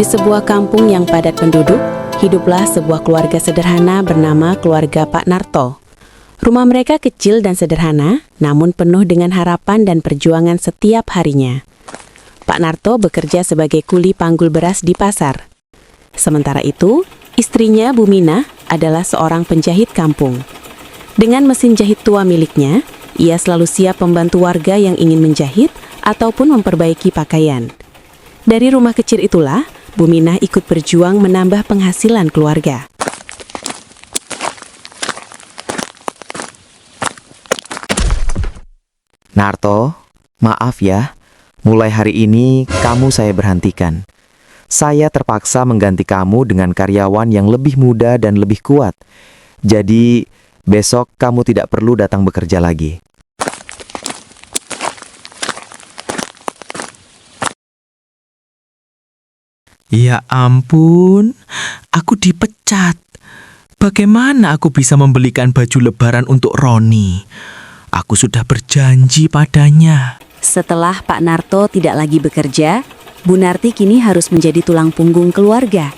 Di sebuah kampung yang padat penduduk, hiduplah sebuah keluarga sederhana bernama keluarga Pak Narto. Rumah mereka kecil dan sederhana, namun penuh dengan harapan dan perjuangan setiap harinya. Pak Narto bekerja sebagai kuli panggul beras di pasar. Sementara itu, istrinya Bu Minah adalah seorang penjahit kampung. Dengan mesin jahit tua miliknya, ia selalu siap membantu warga yang ingin menjahit ataupun memperbaiki pakaian. Dari rumah kecil itulah, Bu Minah ikut berjuang menambah penghasilan keluarga. Narto, maaf ya, mulai hari ini kamu saya berhentikan. Saya terpaksa mengganti kamu dengan karyawan yang lebih muda dan lebih kuat. Jadi, besok kamu tidak perlu datang bekerja lagi. Ya ampun, aku dipecat. Bagaimana aku bisa membelikan baju lebaran untuk Roni? Aku sudah berjanji padanya. Setelah Pak Narto tidak lagi bekerja, Bu Narti kini harus menjadi tulang punggung keluarga.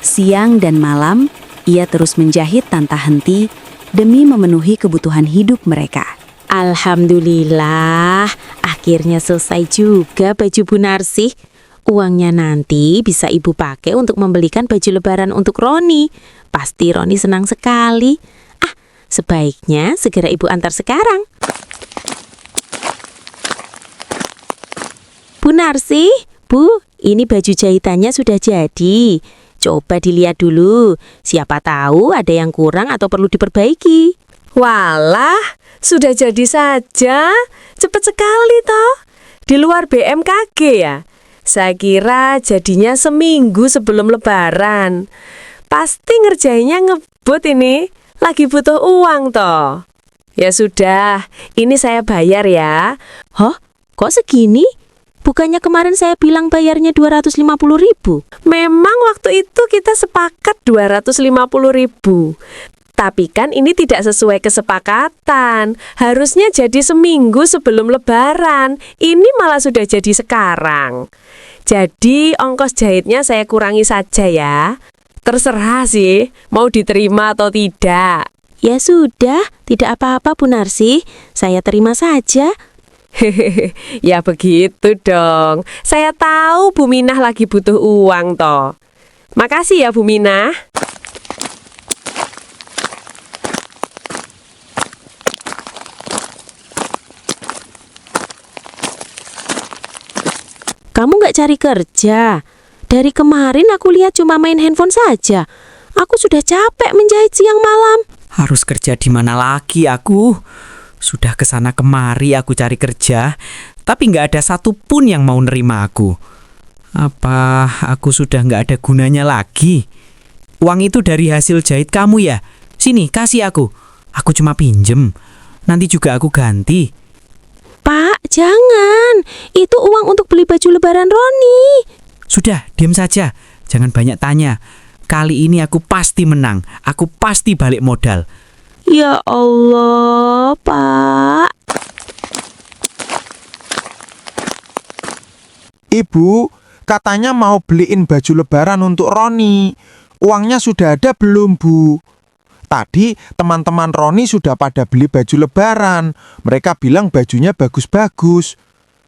Siang dan malam, ia terus menjahit tanpa henti demi memenuhi kebutuhan hidup mereka. Alhamdulillah, akhirnya selesai juga baju Bu Narsih. Uangnya nanti bisa ibu pakai untuk membelikan baju lebaran untuk Roni. Pasti Roni senang sekali. Sebaiknya segera ibu antar sekarang. Bu Narsih, Bu, ini baju jahitannya sudah jadi. Coba dilihat dulu, siapa tahu ada yang kurang atau perlu diperbaiki. Walah, sudah jadi saja. Cepat sekali toh. Di luar BMKG ya. Saya kira jadinya seminggu sebelum lebaran. Pasti ngerjainnya ngebut ini. Lagi butuh uang toh. Ya sudah, ini saya bayar ya. Hah? Kok segini? Bukannya kemarin saya bilang bayarnya 250.000? Memang waktu itu kita sepakat 250.000. Tapi kan ini tidak sesuai kesepakatan. Harusnya jadi seminggu sebelum lebaran. Ini malah sudah jadi sekarang. Jadi ongkos jahitnya saya kurangi saja ya. Terserah sih, mau diterima atau tidak. Ya sudah, tidak apa-apa Bu Narsih. Saya terima saja. Hehehe, ya begitu dong. Saya tahu Bu Minah lagi butuh uang toh. Makasih ya Bu Minah. Kamu nggak cari kerja? Dari kemarin aku lihat cuma main handphone saja. Aku sudah capek menjahit siang malam. Harus kerja di mana lagi aku? Sudah kesana kemari aku cari kerja, tapi nggak ada satupun yang mau nerima aku. Apa aku sudah nggak ada gunanya lagi? Uang itu dari hasil jahit kamu ya? Sini, kasih aku. Aku cuma pinjem. Nanti juga aku ganti. Pak, jangan. Itu uang untuk beli baju lebaran Roni. Sudah, diam saja. Jangan banyak tanya. Kali ini aku pasti menang. Aku pasti balik modal. Ya Allah, Pak. Ibu, katanya mau beliin baju lebaran untuk Roni. Uangnya sudah ada belum, Bu? Tadi teman-teman Roni sudah pada beli baju lebaran. Mereka bilang bajunya bagus-bagus.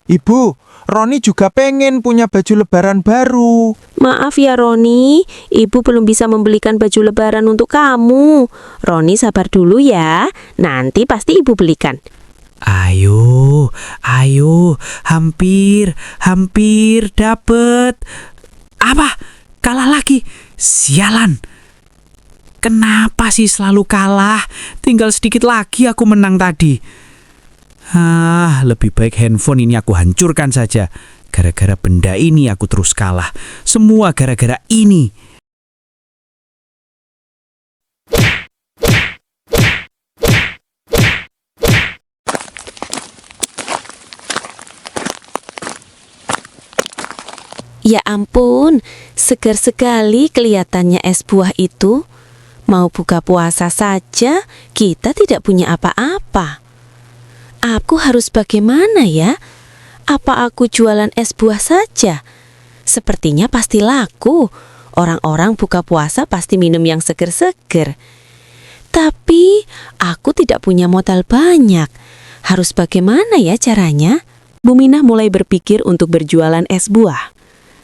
Ibu, Roni juga pengen punya baju lebaran baru. Maaf ya Roni, Ibu belum bisa membelikan baju lebaran untuk kamu. Roni sabar dulu ya, nanti pasti Ibu belikan. Ayo, hampir dapet. Apa? Kalah lagi? Sialan. Kenapa sih selalu kalah? Tinggal sedikit lagi aku menang tadi. Lebih baik handphone ini aku hancurkan saja. Gara-gara benda ini aku terus kalah. Semua gara-gara ini. Ya ampun, segar sekali kelihatannya es buah itu. Mau buka puasa saja, kita tidak punya apa-apa. Aku harus bagaimana ya? Apa aku jualan es buah saja? Sepertinya pasti laku. Orang-orang buka puasa pasti minum yang seger-seger. Tapi aku tidak punya modal banyak. Harus bagaimana ya caranya? Bu Minah mulai berpikir untuk berjualan es buah.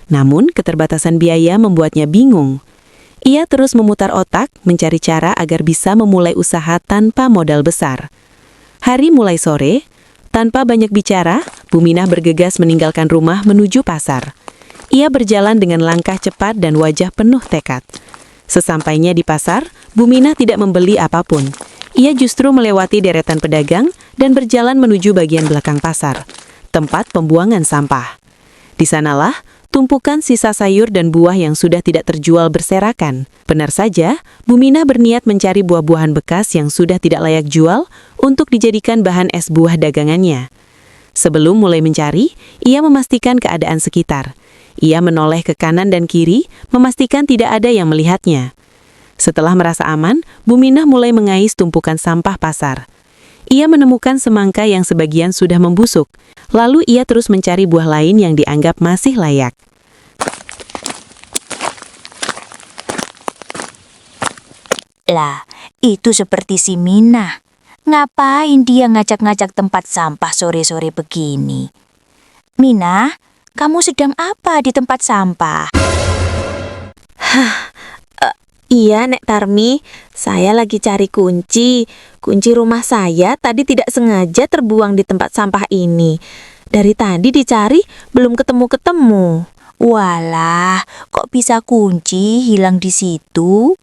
Namun keterbatasan biaya membuatnya bingung. Ia terus memutar otak mencari cara agar bisa memulai usaha tanpa modal besar. Hari mulai sore, tanpa banyak bicara, Bu Minah bergegas meninggalkan rumah menuju pasar. Ia berjalan dengan langkah cepat dan wajah penuh tekad. Sesampainya di pasar, Bu Minah tidak membeli apapun. Ia justru melewati deretan pedagang dan berjalan menuju bagian belakang pasar, tempat pembuangan sampah. Di sanalah, tumpukan sisa sayur dan buah yang sudah tidak terjual berserakan. Benar saja, Bu Minah berniat mencari buah-buahan bekas yang sudah tidak layak jual untuk dijadikan bahan es buah dagangannya. Sebelum mulai mencari, ia memastikan keadaan sekitar. Ia menoleh ke kanan dan kiri, memastikan tidak ada yang melihatnya. Setelah merasa aman, Bu Minah mulai mengais tumpukan sampah pasar. Ia menemukan semangka yang sebagian sudah membusuk. Lalu ia terus mencari buah lain yang dianggap masih layak. Lah, itu seperti si Minah. Ngapain dia ngajak-ngajak tempat sampah sore-sore begini? Minah, kamu sedang apa di tempat sampah? Iya, Nek Tarmi. Saya lagi cari kunci. Kunci rumah saya tadi tidak sengaja terbuang di tempat sampah ini. Dari tadi dicari, belum ketemu-ketemu. Walah, kok bisa kunci hilang di situ?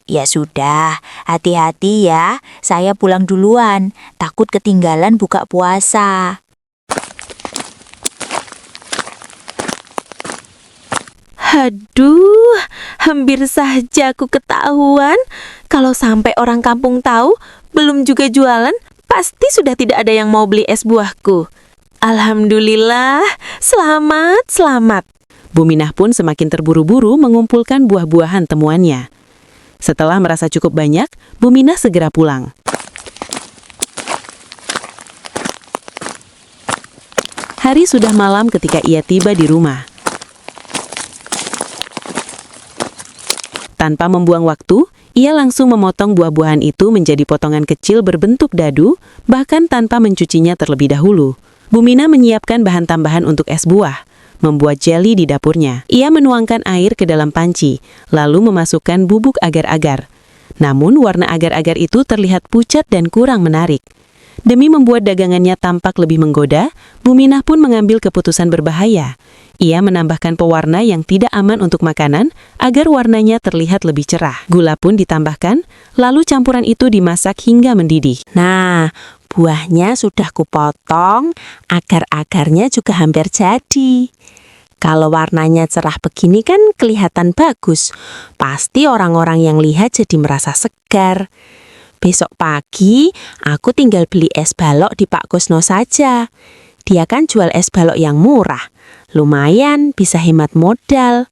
Ya sudah, hati-hati ya. Saya pulang duluan. Takut ketinggalan buka puasa. Aduh, hampir saja aku ketahuan. Kalau sampai orang kampung tahu, belum juga jualan, pasti sudah tidak ada yang mau beli es buahku. Alhamdulillah, selamat. Bu Minah pun semakin terburu-buru mengumpulkan buah-buahan temuannya. Setelah merasa cukup banyak, Bu Minah segera pulang. Hari sudah malam ketika ia tiba di rumah. Tanpa membuang waktu, ia langsung memotong buah-buahan itu menjadi potongan kecil berbentuk dadu, bahkan tanpa mencucinya terlebih dahulu. Bu Minah menyiapkan bahan tambahan untuk es buah, membuat jeli di dapurnya. Ia menuangkan air ke dalam panci, lalu memasukkan bubuk agar-agar. Namun warna agar-agar itu terlihat pucat dan kurang menarik. Demi membuat dagangannya tampak lebih menggoda, Bu Minah pun mengambil keputusan berbahaya. Ia menambahkan pewarna yang tidak aman untuk makanan agar warnanya terlihat lebih cerah. Gula pun ditambahkan, lalu campuran itu dimasak hingga mendidih. Nah, buahnya sudah kupotong, agar-agarnya juga hampir jadi. Kalau warnanya cerah begini kan kelihatan bagus. Pasti orang-orang yang lihat jadi merasa segar. Besok pagi, aku tinggal beli es balok di Pak Kusno saja. Dia kan jual es balok yang murah. Lumayan, bisa hemat modal.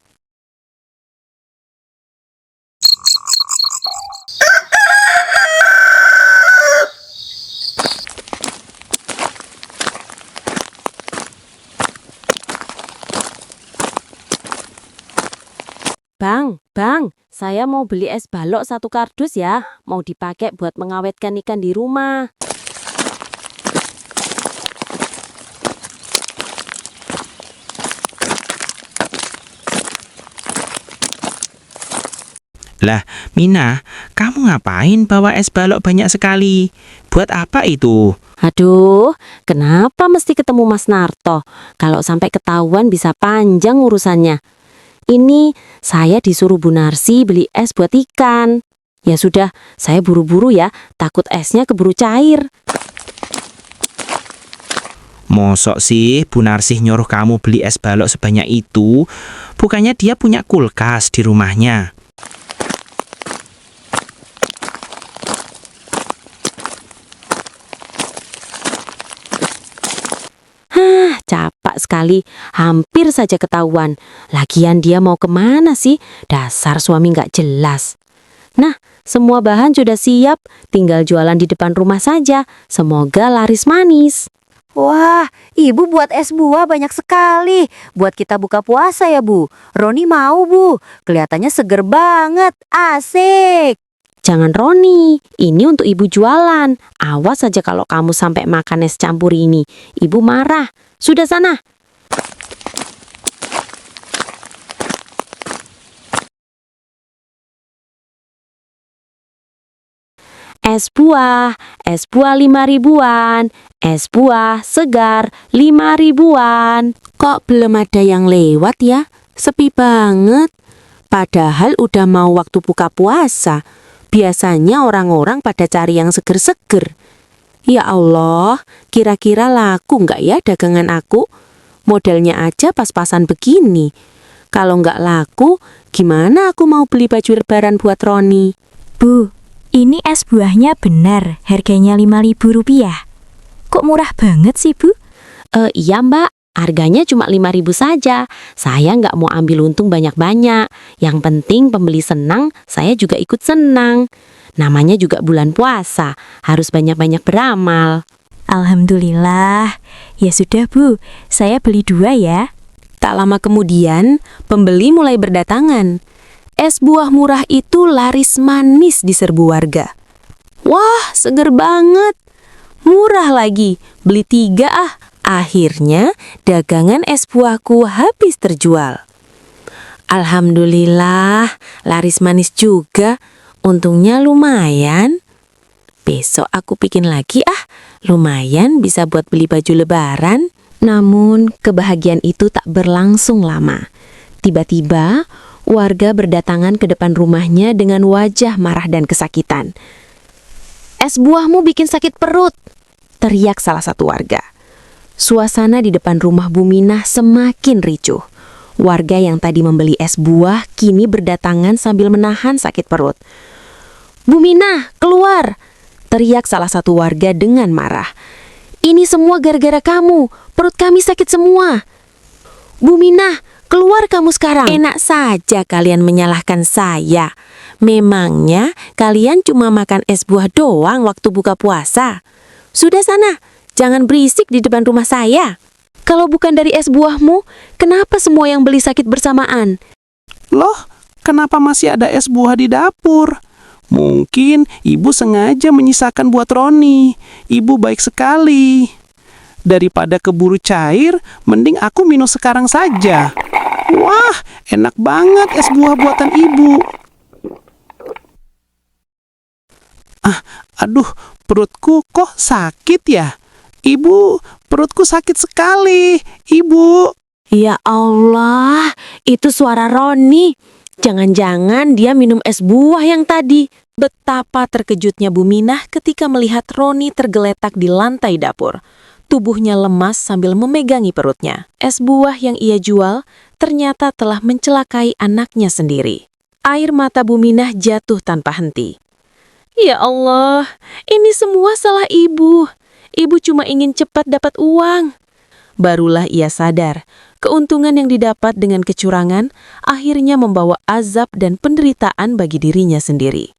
Bang, saya mau beli es balok 1 kardus ya. Mau dipakai buat mengawetkan ikan di rumah. Lah, Minah, kamu ngapain bawa es balok banyak sekali? Buat apa itu? Aduh, kenapa mesti ketemu Mas Narto? Kalau sampai ketahuan bisa panjang urusannya. Ini saya disuruh Bu Narsi beli es buat ikan. Ya sudah, saya buru-buru ya, takut esnya keburu cair. Mosok sih Bu Narsih nyuruh kamu beli es balok sebanyak itu? Bukannya dia punya kulkas di rumahnya? Capak sekali, hampir saja ketahuan. Lagian dia mau kemana sih? Dasar suami nggak jelas. Nah, semua bahan sudah siap, tinggal jualan di depan rumah saja. Semoga laris manis. Wah, ibu buat es buah banyak sekali. Buat kita buka puasa ya, Bu. Roni mau, Bu. Kelihatannya seger banget. Asik. Jangan Roni, ini untuk ibu jualan. Awas saja kalau kamu sampai makan es campur ini. Ibu marah. Sudah sana. Es buah 5 ribuan, es buah segar 5 ribuan. Kok belum ada yang lewat ya? Sepi banget. Padahal udah mau waktu buka puasa. Biasanya orang-orang pada cari yang seger-seger. Ya Allah, kira-kira laku nggak ya dagangan aku? Modelnya aja pas-pasan begini. Kalau nggak laku, gimana aku mau beli baju lebaran buat Roni? Bu, ini es buahnya benar, harganya Rp5.000. Kok murah banget sih, Bu? Iya mbak, harganya cuma 5.000 saja. Saya nggak mau ambil untung banyak-banyak. Yang penting pembeli senang, saya juga ikut senang. Namanya juga bulan puasa, harus banyak-banyak beramal. Alhamdulillah. Ya sudah, Bu, saya beli 2 ya. Tak lama kemudian, pembeli mulai berdatangan. Es buah murah itu laris manis di serbu warga. Wah, seger banget. Murah lagi, beli 3 ah. Akhirnya, dagangan es buahku habis terjual. Alhamdulillah, laris manis juga. Untungnya lumayan. Besok aku bikin lagi ah. Lumayan bisa buat beli baju lebaran. Namun, kebahagiaan itu tak berlangsung lama. Tiba-tiba, warga berdatangan ke depan rumahnya dengan wajah marah dan kesakitan. Es buahmu bikin sakit perut, teriak salah satu warga. Suasana di depan rumah Bu Minah semakin ricuh. Warga yang tadi membeli es buah kini berdatangan sambil menahan sakit perut. Bu Minah, keluar! Teriak salah satu warga dengan marah. Ini semua gara-gara kamu, perut kami sakit semua. Bu Minah, keluar kamu sekarang. Enak saja kalian menyalahkan saya. Memangnya kalian cuma makan es buah doang waktu buka puasa? Sudah sana, jangan berisik di depan rumah saya. Kalau bukan dari es buahmu, kenapa semua yang beli sakit bersamaan? Loh, kenapa masih ada es buah di dapur? Mungkin ibu sengaja menyisakan buat Roni. Ibu baik sekali. Daripada keburu cair, mending aku minum sekarang saja. Wah, enak banget es buah buatan ibu. Aduh, perutku kok sakit ya? Ibu, perutku sakit sekali. Ibu. Ya Allah, itu suara Roni. Jangan-jangan dia minum es buah yang tadi. Betapa terkejutnya Bu Minah ketika melihat Roni tergeletak di lantai dapur. Tubuhnya lemas sambil memegangi perutnya. Es buah yang ia jual ternyata telah mencelakai anaknya sendiri. Air mata Bu Minah jatuh tanpa henti. Ya Allah, ini semua salah ibu. Ibu cuma ingin cepat dapat uang. Barulah ia sadar, keuntungan yang didapat dengan kecurangan akhirnya membawa azab dan penderitaan bagi dirinya sendiri.